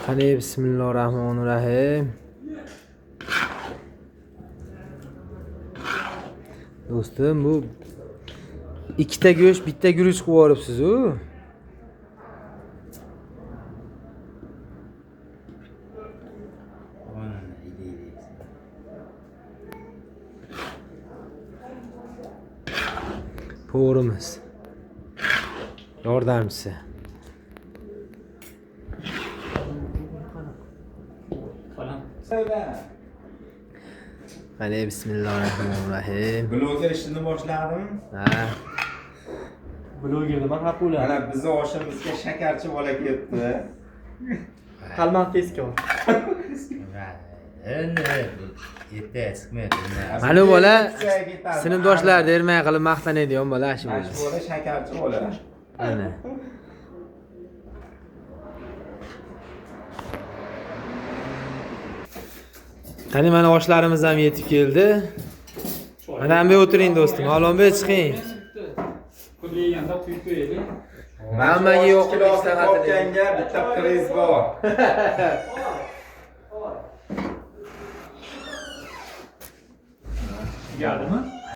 Qani bismillahirrahmanirrahim. Do'stim, bu ikkita go'sht, bitta guruch qilib yoribsiz-ku. Po'rimiz. Yordamchisi. Qani bismillahirrahmanirrahim. Bloger ishini boshladim. Ha. Bloger nima haq bo'ladi? Mana bizning oshimizga shakarchi bola kelibdi. Qalman tezkor. Mana bu bola sinfdoshlar dermay qilib maqtanadigan bola shu. Mana shu bola shakarchi bola. Ana. Qani mana oshlarimiz ham yetib keldi. Mana bu yerga o'tiring do'stim. Ma'lumot chiqing. Pul yeganda quyib qo'yaylik. Hammaga yo'q Qopganga bitta kriz bor. Gardimi?